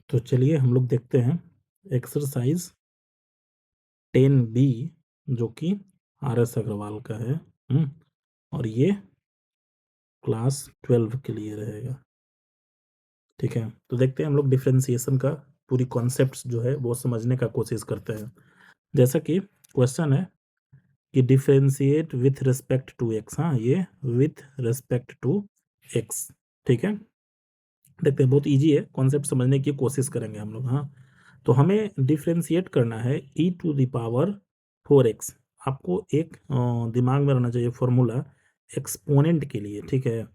तो चलिए हम लोग देखते हैं एक्सरसाइज 10B जो कि RS अग्रवाल का है। और ये क्लास 12 के लिए रहेगा। ठीक है, तो देखते हैं हम लोग डिफरेंशिएशन का पूरी कॉन्सेप्ट्स जो है वो समझने का कोशिश करते हैं। जैसा कि क्वेश्चन है कि differentiate with respect to x. हाँ, ये विथ रिस्पेक्ट टू एक्स। ठीक है, देखते हैं, बहुत इजी है, कॉन्सेप्ट समझने की कोशिश करेंगे हम लोग। हाँ, तो हमें डिफ्रेंशिएट करना है e⁴ 4x। आपको एक दिमाग में रहना चाहिए फॉर्मूला एक्सपोनेंट के लिए। ठीक है,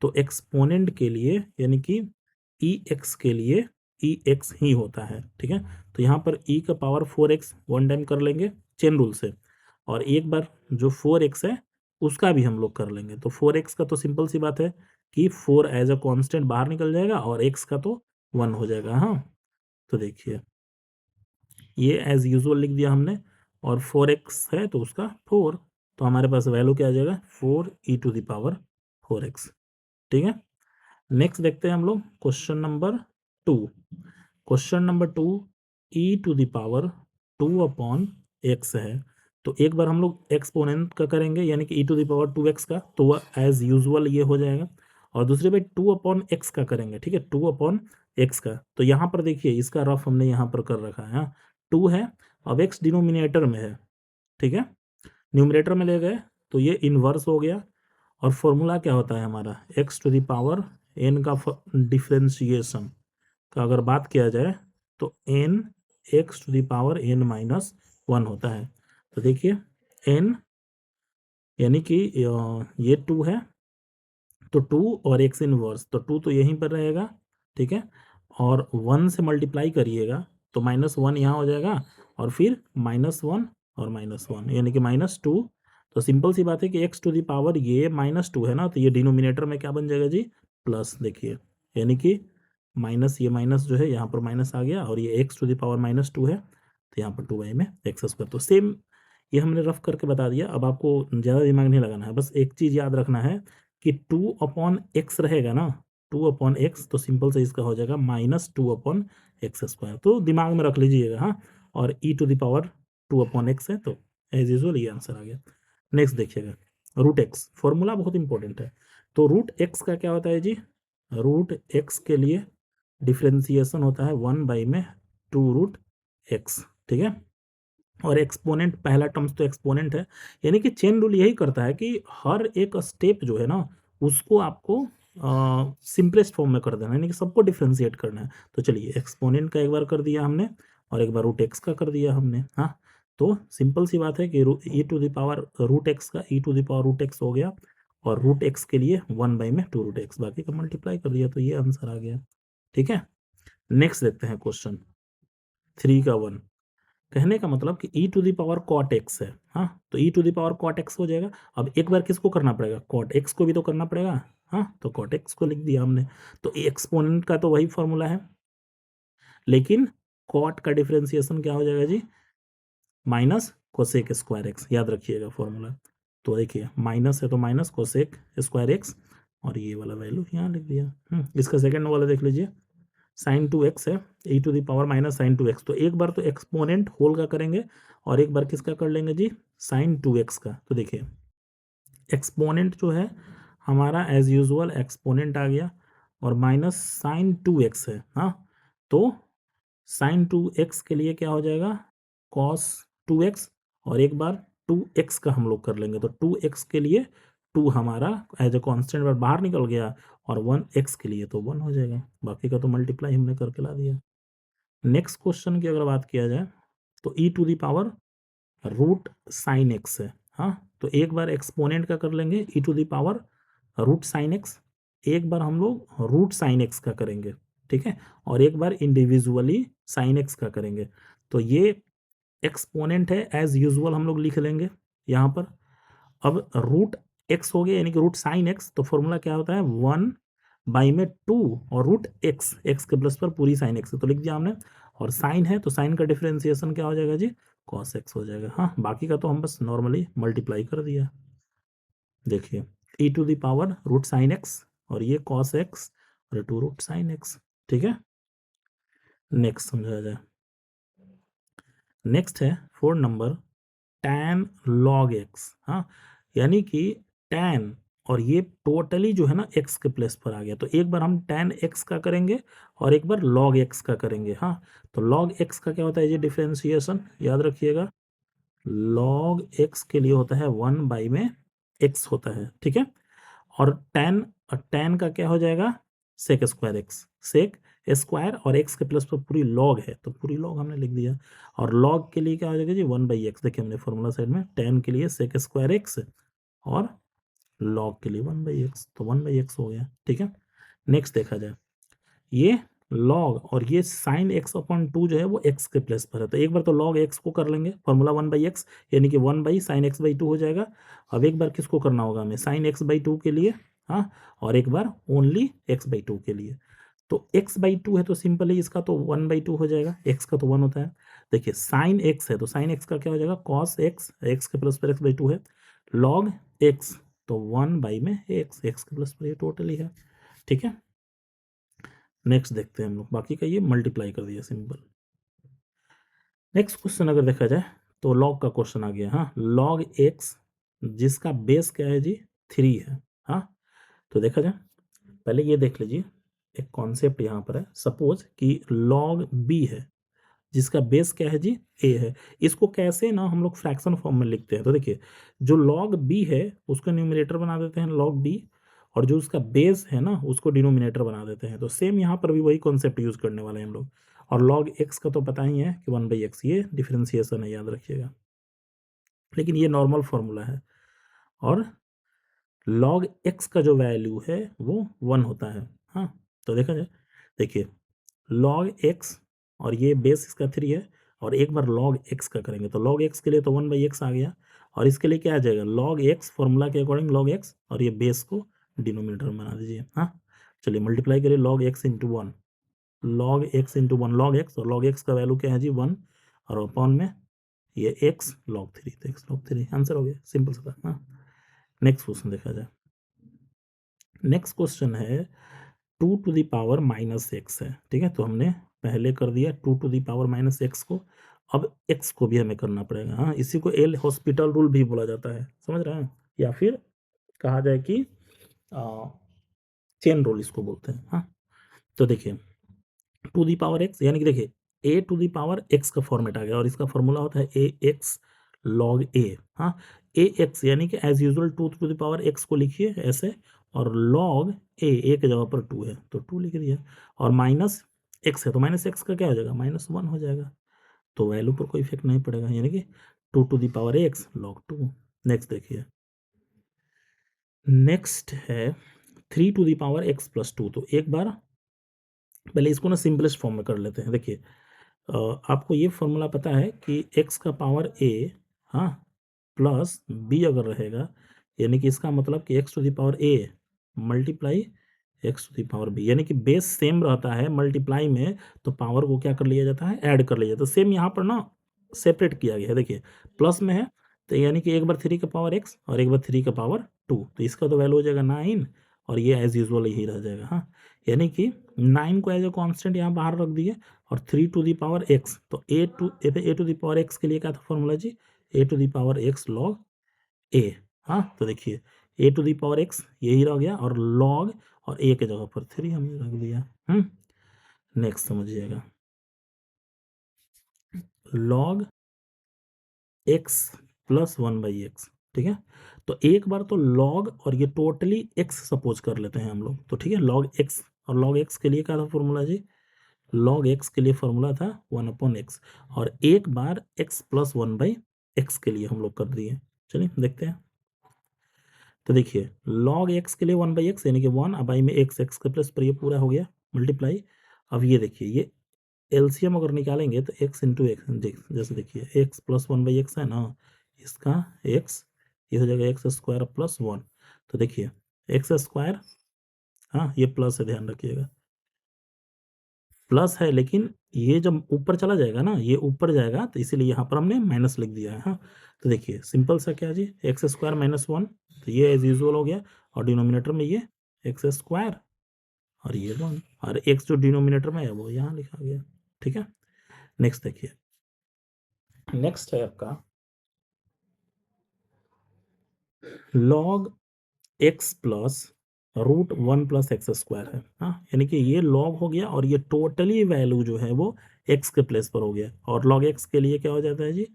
तो एक्सपोनेंट के लिए यानी कि ex के लिए ex ही होता है। ठीक है, तो यहाँ पर e का पावर 4x वन टाइम कर लेंगे चेन रूल से, और एक बार जो 4x है उसका भी हम लोग कर लेंगे। तो 4x का तो सिंपल सी बात है कि 4 एज अ कांस्टेंट बाहर निकल जाएगा और x का तो 1 हो जाएगा। हाँ, तो देखिए ये एज यूजुअल लिख दिया हमने, और 4x है तो उसका 4, तो हमारे पास वैल्यू क्या आ जाएगा 4e⁴x। ठीक है, नेक्स्ट देखते हैं हम लोग question number 2। Question number 2 e⁴2/x है। तो एक बार हम लोग एक्सपोनेंट का करेंगे यानी कि e⁴2x का, तो वह एज यूजुअल ये हो जाएगा। और दूसरी बार 2/x का करेंगे। ठीक है, 2/x का, तो यहाँ पर देखिए इसका रफ हमने यहाँ पर कर रखा है। 2 है, अब x डिनोमिनेटर में है। ठीक है, न्यूमरेटर में ले गए तो ये इन्वर्स हो गया। और फॉर्मूला क्या होता है हमारा x⁴n का डिफ्रेंशिएशन का अगर बात किया जाए तो n x⁴n-1 होता है। तो देखिए n यानी कि ये 2 है, तो 2 और x इनवर्स, तो 2 तो यहीं पर रहेगा। ठीक है, और 1 से मल्टीप्लाई करिएगा तो -1 यहाँ हो जाएगा, और फिर -1 और -1 यानी कि -2। तो सिंपल सी बात है कि x⁴ ये -2 है ना, तो ये डिनोमिनेटर में क्या बन जाएगा जी, प्लस। देखिए यानी कि माइनस, ये माइनस जो है यहाँ पर माइनस आ गया, और ये x⁴ -2 है, तो यहाँ पर 2y में x²। तो सेम ये हमने रफ करके बता दिया। अब आपको ज़्यादा दिमाग नहीं लगाना है, बस एक चीज़ याद रखना है कि 2/x रहेगा ना, 2/x, तो सिंपल से इसका हो जाएगा -2/x²। तो दिमाग में रख लीजिएगा। हाँ, और e⁴2/x है, तो एज यूजुअल ये आंसर आ गया। नेक्स्ट देखिएगा √x, फॉर्मूला बहुत इंपॉर्टेंट है। तो √x का क्या होता है जी, √x के लिए डिफ्रेंसिएशन होता है 1/2√x। ठीक है, और एक्सपोनेंट, पहला टर्म्स तो एक्सपोनेंट है, यानी कि चेन रूल यही करता है कि हर एक स्टेप जो है ना उसको आपको सिंपलेस्ट फॉर्म में कर देना है, यानी कि सबको डिफ्रेंशिएट करना है। तो चलिए एक्सपोनेंट का एक बार कर दिया हमने, और एक बार √x का कर दिया हमने। हाँ, तो सिंपल सी बात है कि e⁴√x का e⁴√x हो गया, और √x के लिए 1/2√x, बाकी का मल्टीप्लाई कर दिया, तो ये आंसर आ गया। ठीक है, नेक्स्ट देखते हैं क्वेश्चन 3 का 1। कहने का मतलब कि e⁴ cot x है। हाँ, तो e⁴ cot x हो जाएगा। अब एक बार किसको करना पड़ेगा, cot x को भी तो करना पड़ेगा। हाँ, तो cot x को लिख दिया हमने। तो एक्सपोनेंट का तो वही फॉर्मूला है, लेकिन cot का डिफरेंशिएशन क्या हो जाएगा जी, माइनस कोसेक स्क्वायर एक्स। याद रखिएगा फॉर्मूला। तो देखिए माइनस है तो माइनस कोसेक स्क्वायर एक्स, और ये वाला वैल्यू यहाँ लिख दिया। इसका सेकेंड वाला देख लीजिए, sin2x है, e⁴ -sin2x। तो एक बार तो एक्सपोनेंट होल का करेंगे, और एक बार किसका कर लेंगे जी, sin2x का। तो देखिए एक्सपोनेंट जो है हमारा एज यूजुअल एक्सपोनेंट आ गया, और -sin2x है। हाँ, तो sin2x के लिए क्या हो जाएगा, cos2x, और एक बार 2x का हम लोग कर लेंगे, तो 2x के लिए 2 हमारा एज अ कांस्टेंट बाहर निकल गया, और 1x के लिए तो 1 हो जाएगा, बाकी का तो मल्टीप्लाई हमने करके ला दिया। नेक्स्ट क्वेश्चन की अगर बात किया जाए तो e⁴√sin x है। हाँ, तो एक बार एक्सपोनेंट का कर लेंगे e⁴√sin x, एक बार हम लोग √sin x का करेंगे। ठीक है, और एक बार इंडिविजुअली sin x का करेंगे। तो ये एक्सपोनेंट है, एज यूजुअल हम लोग लिख लेंगे यहाँ पर। अब √x हो गया यानी कि √sin x, तो फॉर्मूला क्या होता है 1/2 और √x, x के प्लस पर पूरी sin x, तो लिख दिया हमने। और साइन है तो साइन का डिफरेंशिएशन क्या हो जाएगा जी, cos x हो जाएगा। हाँ, बाकी का तो हम बस नॉर्मली मल्टीप्लाई कर दिया। देखिए e⁴√sin x, और ये cos x, और 2 √sin x। ठीक है, नेक्स्ट समझाया जाए। नेक्स्ट है 4 नंबर tan log x। हाँ, यानी कि tan और ये टोटली जो है ना x के प्लेस पर आ गया, तो एक बार हम tan x का करेंगे और एक बार log x का करेंगे। हाँ, तो log x का क्या होता है, ये डिफरेंशिएशन याद रखिएगा। log x के लिए होता है 1 बाई में x होता है, ठीक है। और tan का क्या हो जाएगा, sec square x, sec square और एक्स के प्लस पर पूरी लॉग है, तो पूरी लॉग हमने लिख दिया। और लॉग के लिए क्या हो जाएगा जी, 1 बाई एक्स। देखिए हमने फॉर्मूला साइड में tan के लिए सेक स्क्वायर एक्स और लॉग के लिए 1 बाई एक्स, तो 1 बाई एक्स हो गया, ठीक है। नेक्स्ट देखा जाए, ये लॉग और ये साइन एक्स अपॉन 2 जो है वो एक्स के प्लेस पर है, तो एक बार तो लॉग एक्स को कर लेंगे, फॉर्मूला 1 बाई एक्स, यानी कि 1 बाई साइन एक्स बाई 2 हो जाएगा। अब एक बार किसको करना होगा हमें, साइन एक्स बाई 2 के लिए। हाँ, और एक बार ओनली एक्स बाई 2 के लिए। तो एक्स बाई 2 है तो सिंपल ही इसका तो 1 बाई 2 हो जाएगा, एक्स का तो 1 होता है। देखिए साइन एक्स है तो साइन एक्स का क्या हो जाएगा, कॉस एक्स, एक्स के प्लस पर एक्स बाई 2 है, लॉग एक्स तो 1 बाई में एक्स, एक्स के प्लस पर ये टोटली है, ठीक है। नेक्स्ट देखते हैं हम लोग, बाकी का ये मल्टीप्लाई कर दिया सिंपल। नेक्स्ट क्वेश्चन अगर देखा जाए तो लॉग का क्वेश्चन आ गया। हाँ, लॉग एक्स जिसका बेस क्या है जी, 3 है। हाँ, तो देखा जाए, पहले ये देख लीजिए, एक कॉन्सेप्ट यहाँ पर है, सपोज कि लॉग बी है जिसका बेस क्या है जी, ए है। इसको कैसे ना हम लोग फ्रैक्शन फॉर्म में लिखते हैं, तो देखिए जो लॉग बी है उसका न्यूमरेटर बना देते हैं लॉग बी, और जो उसका बेस है ना उसको डिनोमिनेटर बना देते हैं। तो सेम यहाँ पर भी वही कॉन्सेप्ट यूज करने वाले हैं हम लोग। और लॉग एक्स का तो पता ही है कि 1 बाई एक्स, ये डिफरेंशिएशन है, याद रखिएगा। लेकिन ये नॉर्मल फॉर्मूला है, और लॉग एक्स का जो वैल्यू है वो 1 होता है। हाँ, तो देखा जाए, देखिए लॉग एक्स और ये बेस इसका 3 है, और एक बार लॉग एक्स का करेंगे तो लॉग एक्स के लिए तो 1 बाई एक्स आ गया, और इसके लिए क्या आ जाएगा, लॉग एक्स फॉर्मूला के अकॉर्डिंग लॉग एक्स, और ये बेस को डिनोमिनेटर में बना दीजिए। हाँ, चलिए मल्टीप्लाई करिए, log x into 1, log x into 1, log x, और लॉग एक्स का वैल्यू क्या है जी 1, और अपॉन में ये एक्स लॉग 3, तो एक्स लॉग 3 आंसर हो गया, सिंपल सा था। हाँ, नेक्स्ट क्वेश्चन देखा जाए। नेक्स्ट क्वेश्चन है 2 to the power minus x है, ठीक है। तो हमने पहले कर दिया 2 to the power minus x को, अब एक्स को भी हमें करना पड़ेगा। हाँ, इसी को एल हॉस्पिटल रूल भी बोला जाता है, समझ रहे हैं, या फिर कहा जाए कि चेन रूल इसको बोलते हैं। हाँ, तो देखिए टू दी पावर एक्स, यानी कि देखिए a to the power x का फॉर्मेट आ गया, और इसका फॉर्मूला होता है ए एक्स लॉग ए। हाँ, ए एक्स यानी कि as usual 2 to the power x को लिखिए ऐसे, और लॉग ए के जगह पर 2 है तो 2 लिख दिया, और माइनस एक्स है तो माइनस एक्स का क्या हो जाएगा, -1 हो जाएगा, तो वैल्यू पर कोई इफेक्ट नहीं पड़ेगा, यानी कि 2 to the power x log 2। Next देखिए, नेक्स्ट है 3 to the power x plus 2। तो एक बार पहले इसको ना सिंपलेस्ट फॉर्म में कर लेते हैं। देखिए आपको ये फॉर्मूला पता है कि x का पावर a, हाँ, प्लस b अगर रहेगा, यानी कि इसका मतलब कि x to the power a multiply x to the power b, यानी कि बेस सेम रहता है, मल्टीप्लाई में तो पावर को क्या कर लिया जाता है, ऐड कर लिया जाता है। सेम यहाँ पर ना सेपरेट किया गया है, देखिए प्लस में है, तो यानी कि एक बार 3 का पावर x और एक बार 3 का पावर 2, तो इसका तो वैल्यू हो जाएगा 9, और ये एज यूजल यही रह जाएगा। हाँ, यानी कि 9 को एज ए कॉन्स्टेंट यहाँ बाहर रख दिए, और 3 टू दी पावर एक्स, तो a to the power x के लिए क्या था फॉर्मूला जी, a to the power x log a. हाँ, तो देखिए a to the power x यही रह गया, और लॉग और ए के जगह पर 3 हमने रख दिया। नेक्स्ट समझिएगा, log x plus 1 by x, ठीक है। तो एक बार तो लॉग और ये टोटली एक्स सपोज कर लेते हैं हम लोग, तो ठीक है, लॉग एक्स, और लॉग एक्स के लिए क्या था फॉर्मूला जी, लॉग एक्स के लिए फॉर्मूला था 1/x, और एक बार x प्लस 1 बाई एक्स के लिए हम लोग कर दिए। चलिए देखते हैं, तो देखिए लॉग एक्स के लिए 1 बाई एक्स यानी कि 1, अब आई में एक्स के प्लस पर ये पूरा हो गया मल्टीप्लाई। अब ये देखिए, ये एलसीएम अगर निकालेंगे तो x इंटू एक्स, जैसे देखिए x प्लस 1 बाई एक्स है ना, इसका x ये हो जाएगा एक्स स्क्वायर प्लस 1, तो देखिए एक्स स्क्वायर, हाँ ये प्लस है, ध्यान रखिएगा प्लस है, लेकिन ये जब ऊपर चला जाएगा ना, ये ऊपर जाएगा, तो इसीलिए यहाँ पर हमने माइनस लिख दिया है। हाँ, तो देखिए सिंपल सा क्या जी, एक्स स्क्वायर -1, तो ये एज यूजुअल हो गया, और डिनोमिनेटर में ये एक्स स्क्वायर और ये 1, और एक्स जो डिनोमिनेटर में है वो यहाँ लिखा गया। ठीक है। नेक्स्ट देखिए, नेक्स्ट है आपका log x plus root one plus x square है। हाँ, यानी कि ये लॉग हो गया और ये टोटली वैल्यू जो है वो एक्स के प्लेस पर हो गया, और लॉग एक्स के लिए क्या हो जाता है जी,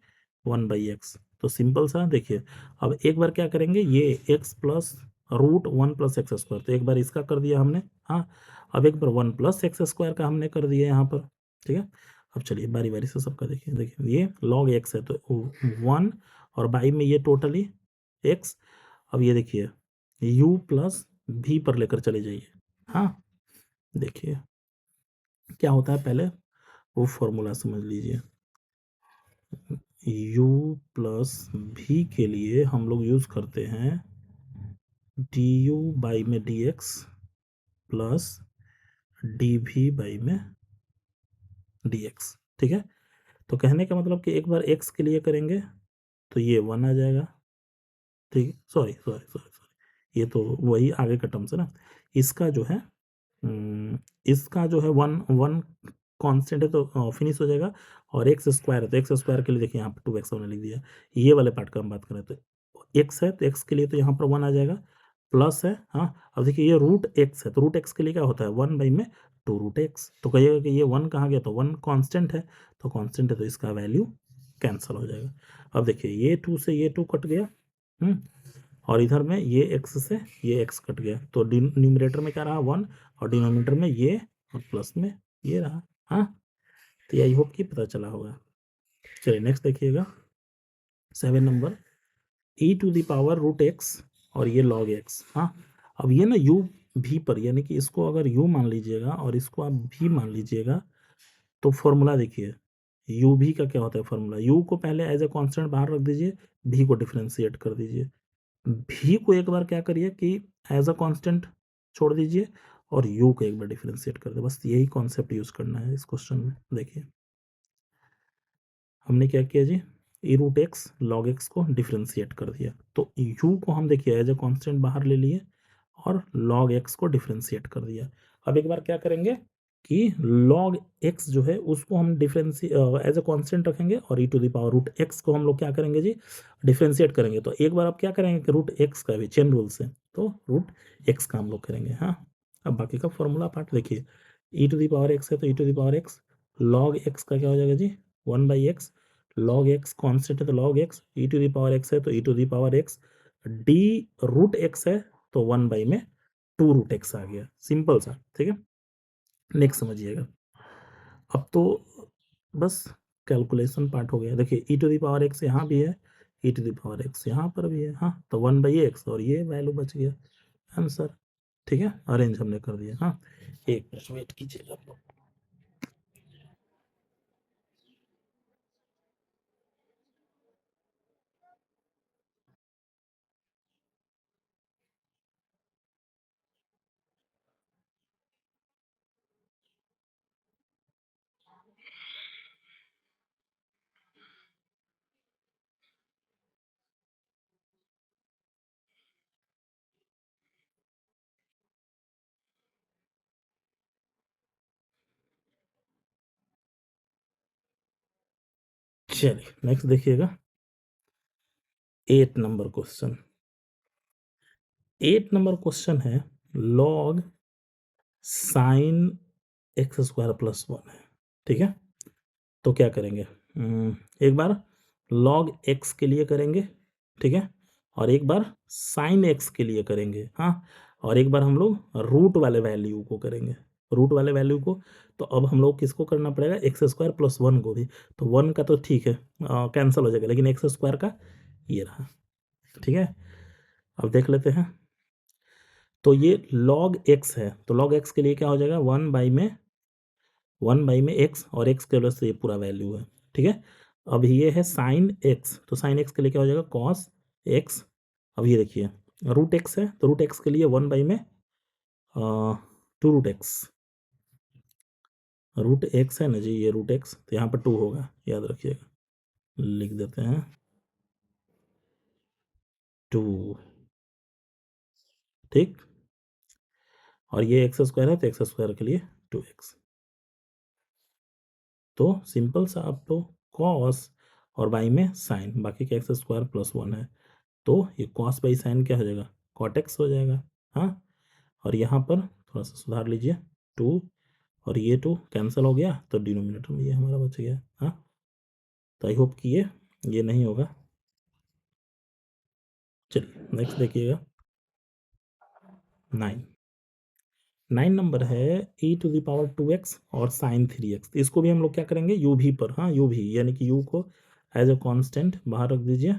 वन बाई एक्स। तो सिंपल सा देखिए, अब एक बार क्या करेंगे, ये x plus root one plus x square, तो एक बार इसका कर दिया हमने। हाँ, अब एक बार वन प्लस एक्स स्क्वायर का हमने कर दिया यहाँ पर। ठीक है, अब चलिए बारी बारी से सबका देखिए। देखिए ये लॉग एक्स है तो वन, और बाई में ये टोटली एक्स। अब ये देखिए u प्लस भी पर लेकर चले जाइए। हाँ, देखिए क्या होता है, पहले वो फॉर्मूला समझ लीजिए। u प्लस भी के लिए हम लोग यूज करते हैं du बाई में dx प्लस dv बाई में dx। ठीक है, तो कहने का मतलब कि एक बार x के लिए करेंगे तो ये वन आ जाएगा। ठीक है, सॉरी सॉरी सॉरी सॉरी, ये तो वही आगे का टर्म्स है ना। इसका जो है इसका जो है वन वन कांस्टेंट है तो फिनिश हो जाएगा, और एक्स स्क्वायर है तो एक्स स्क्वायर के लिए देखिए यहाँ पर टू एक्स हमने लिख दिया। ये वाले पार्ट का हम बात करें तो एक्स है तो एक्स के लिए तो यहाँ पर वन आ जाएगा, प्लस है। हाँ, अब देखिए ये रूट एक्स है तो रूट एक्स के लिए क्या होता है, वन बाई में टू रूट एक्स। तो कहिएगा कि ये वन कहाँ गया, तो वन कांस्टेंट है, तो कांस्टेंट है तो इसका वैल्यू कैंसिल हो जाएगा। अब देखिए ये टू से ये टू कट गया, हम्म, और इधर में ये एक्स से ये एक्स कट गया, तो न्यूमरेटर में क्या रहा, वन, और डिनोमिनेटर में ये, और प्लस में ये रहा। हाँ, तो आई होप कि पता चला होगा। चलिए नेक्स्ट देखिएगा, 7 नंबर, e to the power root x और ये लॉग एक्स। हाँ, अब ये ना यू भी पर, यानी कि इसको अगर यू मान लीजिएगा और इसको आप भी मान लीजिएगा, तो फॉर्मूला देखिए यू भी का क्या होता है फॉर्मूला, यू को पहले एज ए कांस्टेंट बाहर रख दीजिए, भी को डिफरेंशिएट कर दीजिए। भी को एक बार क्या करिए कि एज अ कांस्टेंट छोड़ दीजिए, और यू को एक बार डिफरेंशिएट कर दे, बस यही कॉन्सेप्ट यूज करना है इस क्वेश्चन में। देखिए हमने क्या किया जी, ई रूट एक्स लॉग एक्स को डिफरेंशिएट कर दिया, तो यू को हम देखिए एज ए कांस्टेंट बाहर ले लिए और लॉग एक्स को डिफरेंशिएट कर दिया। अब एक बार क्या करेंगे कि log x जो है उसको हम डिफरेंसी एज ए कांस्टेंट रखेंगे, और e to the power root x को हम लोग क्या करेंगे जी, डिफरेंशिएट करेंगे। तो एक बार आप क्या करेंगे कि रूट x का भी चेन रूल से, तो रूट x का हम लोग करेंगे। हाँ, अब बाकी का फॉर्मूला पार्ट देखिए, e to the power x है तो e to the power x, log x का क्या हो जाएगा जी, one by x, log x constant है तो log x, e to the power x है तो e to the power x, d root x है तो वन बाई में टू रूट एक्स आ गया, सिंपल सा। ठीक है, नेक्स्ट समझिएगा। अब तो बस कैलकुलेशन पार्ट हो गया। देखिए ई टू द पावर एक्स यहाँ भी है, ई टू द पावर एक्स यहाँ पर भी है। हाँ, तो वन बाई एक्स और ये वैल्यू बच गया आंसर। ठीक है, अरेंज हमने कर दिया। हाँ, एक मिनट वेट कीजिएगा आप लोग। चलिए नेक्स्ट देखिएगा, 8 नंबर क्वेश्चन। 8 नंबर क्वेश्चन है log sine x square plus one है। ठीक है, तो क्या करेंगे, एक बार log x के लिए करेंगे, ठीक है, और एक बार साइन x के लिए करेंगे। हाँ, और एक बार हम लोग रूट वाले वैल्यू को करेंगे, रूट वाले वैल्यू को। तो अब हम लोग किसको करना पड़ेगा, एक्स स्क्वायर प्लस वन को भी। तो वन का तो ठीक है कैंसिल हो जाएगा, लेकिन एक्स स्क्वायर का ये रहा। ठीक है, अब देख लेते हैं। तो ये log x है तो log x के लिए क्या हो जाएगा, वन बाई में एक्स, और एक्स के वजह से ये पूरा वैल्यू है। ठीक है, अब ये है साइन एक्स, तो साइन एक्स के लिए क्या हो जाएगा, कॉस एक्स। अब ये देखिए रूट एक्स है तो रूट एक्स के लिए वन बाई में two root x, root x है ना जी, ये रूट एक्स, तो यहाँ पर टू होगा, याद रखिएगा, लिख देते हैं टू। ठीक, और ये एक्स स्क्वायर है तो एक्स स्क्वायर के लिए टू एक्स। तो सिंपल सा अब तो कॉस और बाई में साइन, बाकी का एक्स स्क्वायर प्लस 1 है, तो ये कॉस बाई साइन क्या हो जाएगा, कॉट एक्स हो जाएगा। हाँ, और यहाँ पर थोड़ा सा सुधार लीजिए, 2 और ये 2 कैंसिल हो गया, तो डिनोमिनेटर में ये हमारा बच गया। हाँ, तो आई होप कि ये नहीं होगा। चलिए नेक्स्ट देखिएगा, 9 9 नंबर है e⁻²x और sin 3x। इसको भी हम लोग क्या करेंगे, यू भी पर, हाँ यू भी, यानी कि यू को एज अ कांस्टेंट बाहर रख दीजिए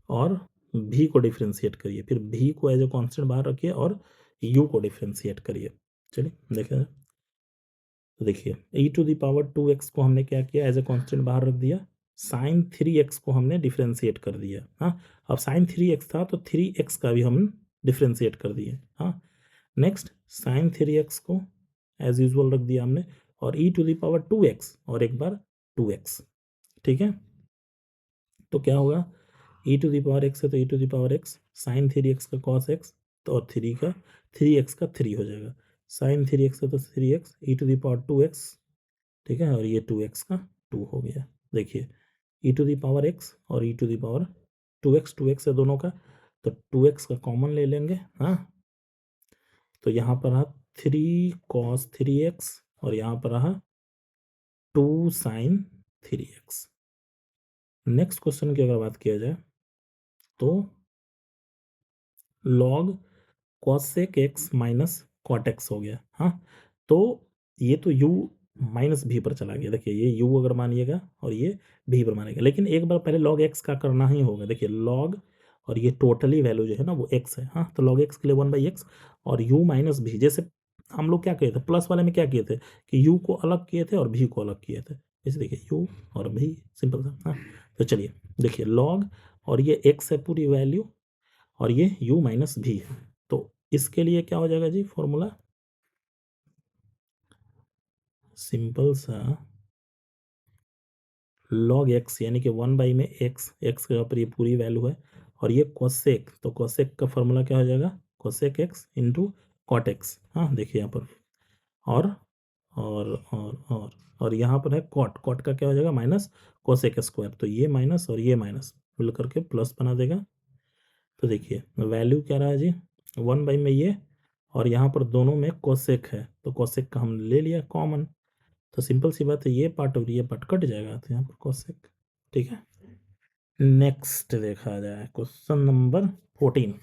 और भी को डिफ्रेंशिएट करिए, फिर भी को एज अ कांस्टेंट बाहर रखिए और यू को डिफ्रेंशिएट करिए। चलिए देखिए, तो देखिए e⁻²x को हमने क्या किया, एज ए कांस्टेंट बाहर रख दिया, sin 3x को हमने डिफ्रेंशिएट कर दिया। हाँ, अब sin 3x था तो 3x का भी हम डिफ्रेंशिएट कर दिए। हाँ, नेक्स्ट sin 3x को एज यूजुअल रख दिया हमने, और e⁻²x और एक बार 2x। ठीक है, तो क्या होगा, e⁻x है तो e⁻x, sin 3x का cos x, तो और 3x का 3 हो जाएगा, sin 3x है तो 3x, e⁻²x, ठीक है, और ये 2x का 2 हो गया। देखिए e⁻x और e⁻2x है दोनों का, तो 2x का कॉमन ले लेंगे। हाँ, तो यहाँ पर रहा 3 cos 3x और यहाँ पर रहा 2 sin 3x। नेक्स्ट क्वेश्चन की अगर बात किया जाए तो log cosec x minus cot x हो गया। हाँ, तो ये तो u माइनस भी पर चला गया। देखिए ये u अगर मानिएगा और ये भी पर मानिएगा, लेकिन एक बार पहले log x का करना ही होगा। देखिए log और ये टोटली वैल्यू जो है ना वो x है। हाँ, तो log x के लिए 1/x और u माइनस भी, जैसे हम लोग क्या किए थे प्लस वाले में, क्या किए थे कि u को अलग किए थे और भी को अलग किए थे। इसे देखिए u और भी, सिंपल था। हाँ, तो चलिए देखिए log और ये x है पूरी वैल्यू और ये u माइनस भी है, तो इसके लिए क्या हो जाएगा जी फॉर्मूला, सिंपल सा log x यानी कि 1 में x के ऊपर ये पूरी वैल्यू है, और ये cosec, तो cosec का फॉर्मूला क्या हो जाएगा, cosec x into cot x. हाँ, देखिए यहाँ पर और यहाँ पर है कॉट का क्या हो जाएगा, माइनस cosec स्क्वायर, तो ये माइनस और ये माइनस मिल करके प्लस बना देगा। तो देखिए वैल्यू क्या रहा है जी, 1 में ये, और यहाँ पर दोनों में कोसेक है, तो कोसेक का हमने ले लिया कॉमन, तो सिंपल सी बात है ये पार्ट और ये पार्ट कट जाएगा, तो यहाँ पर कोसेक। ठीक है, नेक्स्ट देखा जाए क्वेश्चन नंबर 14,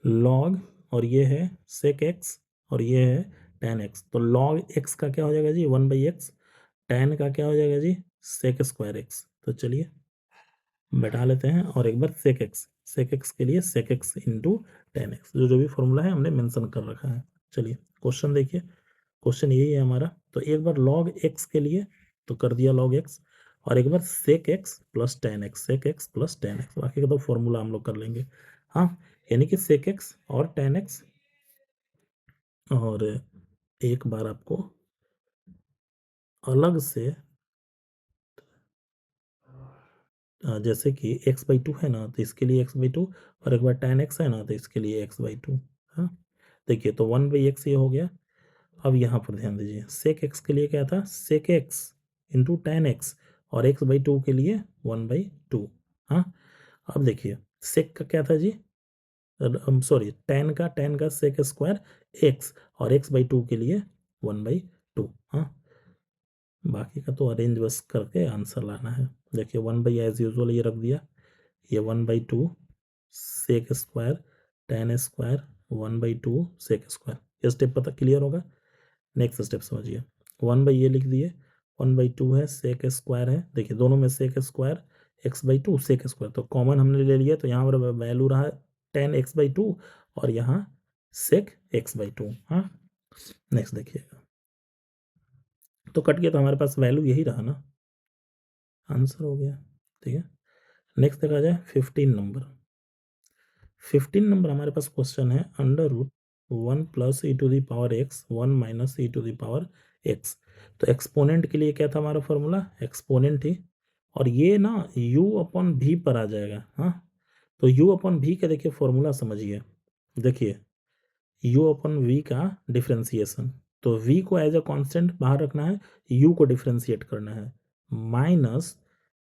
लॉग और ये है सेक एक्स और ये है टेन एक्स, तो लॉग एक्स का क्या हो जाएगा जी 1/x, टेन का क्या हो जाएगा जी सेक स्क्वायर एक्स। तो चलिए बैठा लेते हैं और एक बार सेक एक्स के लिए sec x into tan x, जो जो भी फॉर्मूला है हमने मेंशन कर रखा है। चलिए क्वेश्चन देखिए, क्वेश्चन यही है हमारा, तो एक बार log x के लिए तो कर दिया log x, और एक बार sec x plus ten x, sec x plus ten x, बाकी का तो फॉर्मूला हम लोग कर लेंगे। हाँ, यानी कि sec x और टेन एक्स, और एक बार आपको अलग से जैसे कि x/2 है ना, तो इसके लिए x/2, और एक बार tan x है ना, तो इसके लिए x/2। हाँ, देखिए तो 1/x ये हो गया। अब यहाँ पर ध्यान दीजिए, सेक एक्स के लिए क्या था, sec x into tan x, और x/2 के लिए 1/2। हाँ, अब देखिए सेक का क्या था जी, सॉरी टेन का सेक स्क्वायर एक्स, और x/2 के लिए 1/2। हाँ, बाकी का तो अरेंज बस करके आंसर लाना है। देखिए 1 एज यूजल ये रख दिया, ये 1/2 sec square tan square 1/2 sec square, ये स्टेप पता क्लियर होगा। नेक्स्ट स्टेप समझिए, 1 ये लिख दिए, 1/2 है सेक स्क्वायर है, देखिए दोनों में sec square x/2 sec square, तो कॉमन हमने ले लिया, तो यहाँ पर वैल्यू रहा 10x/2 और यहाँ सेक x/2। हाँ, नेक्स्ट देखिएगा, तो कट गया, तो हमारे पास वैल्यू यही रहा ना, आंसर हो गया। ठीक है, नेक्स्ट देखा जाए 15 नंबर हमारे पास क्वेश्चन है, √1 + e⁻x 1 - e⁻x, तो एक्सपोनेंट के लिए क्या था हमारा फॉर्मूला, एक्सपोनेंट ही, और ये ना u/v पर आ जाएगा। हाँ, तो u/v का देखिए फॉर्मूला समझिए, देखिए u/v का डिफ्रेंसिएशन, तो v को एज अ कांस्टेंट बाहर रखना है, u को डिफरेंशिएट करना है, माइनस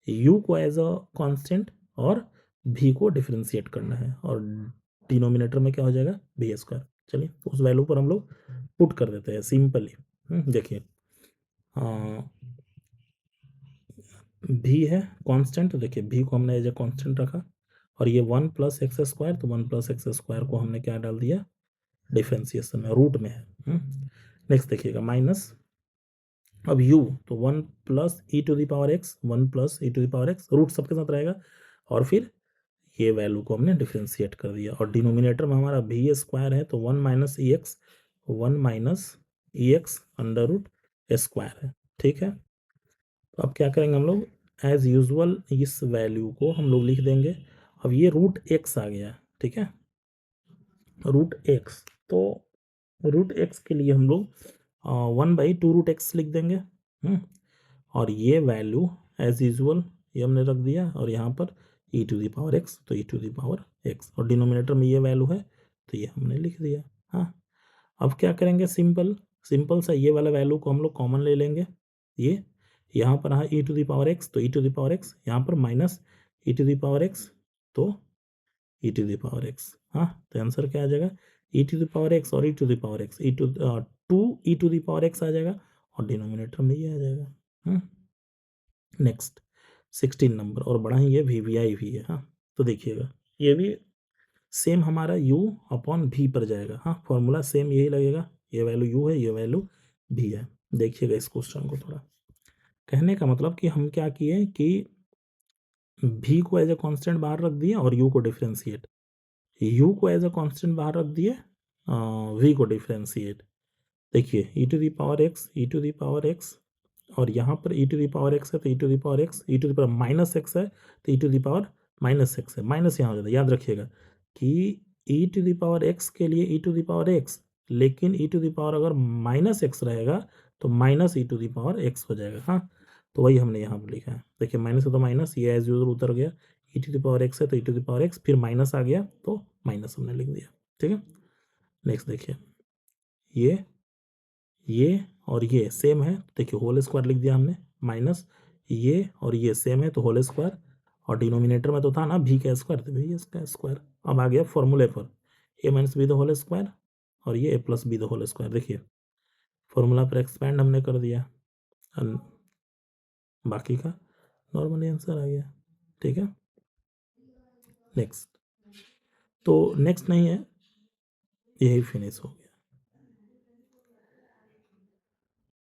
u को एज अ कांस्टेंट और v को डिफरेंशिएट करना है, और डिनोमिनेटर में क्या हो जाएगा बी स्क्वायर। चलिए उस वैल्यू पर हम लोग पुट कर देते हैं सिंपली। देखिए भी है कांस्टेंट, तो देखिए भी को हमने एज ए कांस्टेंट रखा, और ये 1 + x², तो 1 + x² को हमने क्या डाल दिया डिफरेंशिएशन में, रूट में है। नेक्स्ट देखिएगा माइनस, अब u तो 1 + e⁻x, 1 + e⁻x, रूट सबके साथ रहेगा, और फिर ये वैल्यू को हमने डिफरेंशिएट कर दिया, और डिनोमिनेटर में हमारा v² है, तो 1 - ex, 1 - ex √² है। ठीक है, तो अब क्या करेंगे हम लोग, एज यूजुअल इस वैल्यू को हम लोग लिख देंगे। अब ये √x आ गया, ठीक है, √x, तो √x के लिए हम लोग 1/2 √x लिख देंगे। और ये वैल्यू एज यूजुअल ये हमने रख दिया, और यहाँ पर e⁻x, तो e⁻x, और डिनोमिनेटर में ये वैल्यू है, तो ये हमने लिख दिया। हाँ, अब क्या करेंगे, सिंपल सा ये वाला वैल्यू को हम लोग कॉमन ले लेंगे। ये यहाँ पर हाँ e⁻x, तो e⁻x, यहाँ पर माइनस e⁻x, तो e⁻x। हाँ, तो आंसर क्या आ जाएगा, e⁻x और e⁻x, 2e⁻x आ जाएगा, और डिनोमिनेटर में ये आ जाएगा। नेक्स्ट 16 नंबर, और बड़ा ही ये वी भी है। हाँ, तो देखिएगा ये भी सेम हमारा u/v पर जाएगा। हाँ, फॉर्मूला सेम यही लगेगा, ये वैल्यू u है, ये वैल्यू v है। देखिएगा इस क्वेश्चन को थोड़ा, कहने का मतलब कि हम क्या किए कि v को एज ए कांस्टेंट बाहर रख दिए, और u को डिफरेंशिएट, u को एज ए कांस्टेंट बाहर रख दिए, v को डिफरेंशिएट। देखिए e⁻x, और यहाँ पर e⁻x है, तो e⁻x है, तो e⁻x है, माइनस यहाँ हो जाता है। याद रखिएगा कि e⁻x के लिए e⁻x, लेकिन अगर -x रहेगा तो -e⁻x हो जाएगा। हाँ, तो वही हमने यहाँ पर लिखा है। देखिए माइनस है तो माइनस, ये एज यूजल उतर गया, e⁻x है तो e⁻x, फिर माइनस आ गया तो माइनस हमने लिख दिया। ठीक है, नेक्स्ट देखिए ये और ये सेम है, देखिए होल स्क्वायर लिख दिया हमने, माइनस ये और ये सेम है तो होल स्क्वायर, और डिनोमिनेटर में तो था ना भी का स्क्वायर, तो भी इसका स्क्वायर। अब आ गया फॉर्मूले पर, a - b the whole square, और ये a + b the whole square. देखिए फॉर्मूला पर एक्सपैंड हमने कर दिया, बाकी का नॉर्मली आंसर आ गया। ठीक है, नेक्स्ट, तो नेक्स्ट नहीं है, यही फिनिश हो गया।